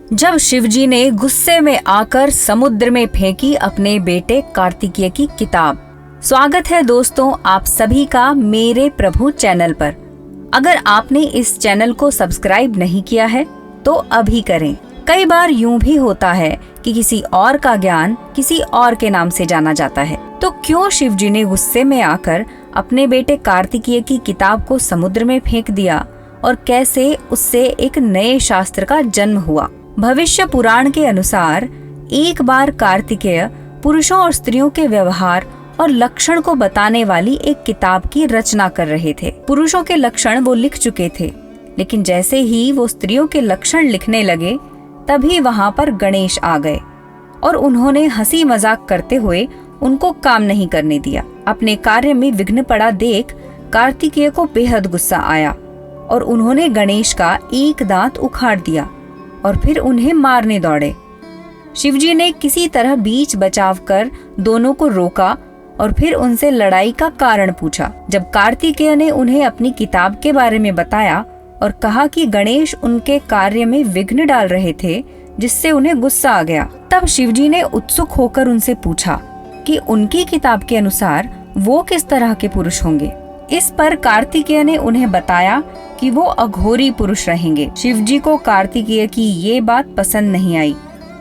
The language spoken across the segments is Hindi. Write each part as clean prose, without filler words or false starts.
जब शिवजी ने गुस्से में आकर समुद्र में फेंकी अपने बेटे कार्तिकेय की किताब। स्वागत है दोस्तों आप सभी का मेरे प्रभु चैनल पर। अगर आपने इस चैनल को सब्सक्राइब नहीं किया है तो अभी करें। कई बार यूं भी होता है कि किसी और का ज्ञान किसी और के नाम से जाना जाता है, तो क्यों शिवजी ने गुस्से में आकर अपने बेटे कार्तिकेय की किताब को समुद्र में फेंक दिया और कैसे उससे एक नए शास्त्र का जन्म हुआ। भविष्य पुराण के अनुसार एक बार कार्तिकेय पुरुषों और स्त्रियों के व्यवहार और लक्षण को बताने वाली एक किताब की रचना कर रहे थे। पुरुषों के लक्षण वो लिख चुके थे, लेकिन जैसे ही वो स्त्रियों के लक्षण लिखने लगे तभी वहाँ पर गणेश आ गए और उन्होंने हंसी मजाक करते हुए उनको काम नहीं करने दिया। अपने कार्य में विघ्न पड़ा देख कार्तिकेय को बेहद गुस्सा आया और उन्होंने गणेश का एक दांत उखाड़ दिया और फिर उन्हें मारने दौड़े। शिवजी ने किसी तरह बीच बचाव कर दोनों को रोका और फिर उनसे लड़ाई का कारण पूछा। जब कार्तिकेय ने उन्हें अपनी किताब के बारे में बताया और कहा कि गणेश उनके कार्य में विघ्न डाल रहे थे, जिससे उन्हें गुस्सा आ गया, तब शिवजी ने उत्सुक होकर उनसे पूछा कि उनकी किताब के अनुसार वो किस तरह के पुरुष होंगे। इस पर कार्तिकेय ने उन्हें बताया कि वो अघोरी पुरुष रहेंगे। शिवजी को कार्तिकेय की ये बात पसंद नहीं आई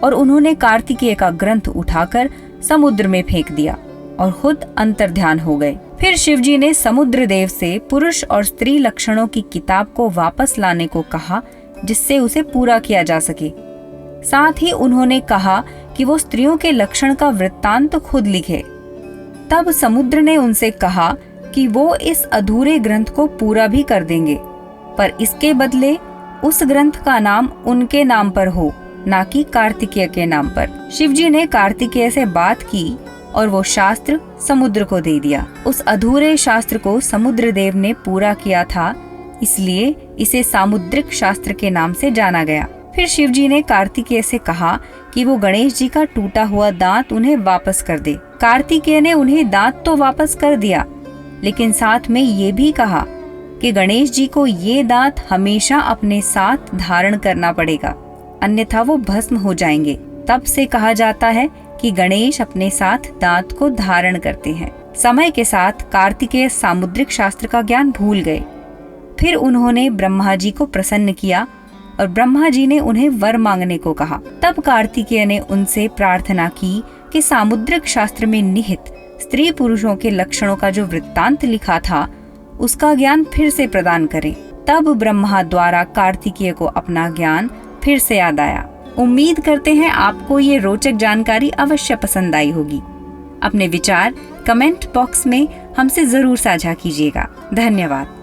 और उन्होंने कार्तिकेय का ग्रंथ उठाकर समुद्र में फेंक दिया और खुद अंतर्ध्यान हो गए। फिर शिवजी ने समुद्र देव से पुरुष और स्त्री लक्षणों की किताब को वापस लाने को कहा, जिससे उसे पूरा किया जा सके। साथ ही उन्होंने कहा कि वो स्त्रियों के लक्षण का वृत्तांत खुद लिखे। तब समुद्र ने उनसे कहा कि वो इस अधूरे ग्रंथ को पूरा भी कर देंगे, पर इसके बदले उस ग्रंथ का नाम उनके नाम पर हो, ना कि कार्तिकेय के नाम पर। शिवजी ने कार्तिकेय से बात की और वो शास्त्र समुद्र को दे दिया। उस अधूरे शास्त्र को समुद्र देव ने पूरा किया था, इसलिए इसे सामुद्रिक शास्त्र के नाम से जाना गया। फिर शिवजी ने कार्तिकेय से कहा कि वो गणेश जी का टूटा हुआ दांत उन्हें वापस कर दे। कार्तिकेय ने उन्हें दांत तो वापस कर दिया, लेकिन साथ में ये भी कहा कि गणेश जी को ये दांत हमेशा अपने साथ धारण करना पड़ेगा, अन्यथा वो भस्म हो जाएंगे। तब से कहा जाता है कि गणेश अपने साथ दांत को धारण करते हैं। समय के साथ कार्तिकेय सामुद्रिक शास्त्र का ज्ञान भूल गए। फिर उन्होंने ब्रह्मा जी को प्रसन्न किया और ब्रह्मा जी ने उन्हें वर मांगने को कहा। तब कार्तिकेय ने उनसे प्रार्थना की कि सामुद्रिक शास्त्र में निहित स्त्री पुरुषों के लक्षणों का जो वृत्तांत लिखा था उसका ज्ञान फिर से प्रदान करें। तब ब्रह्मा द्वारा कार्तिकेय को अपना ज्ञान फिर से याद आया। उम्मीद करते हैं आपको ये रोचक जानकारी अवश्य पसंद आई होगी। अपने विचार कमेंट बॉक्स में हमसे जरूर साझा कीजिएगा। धन्यवाद।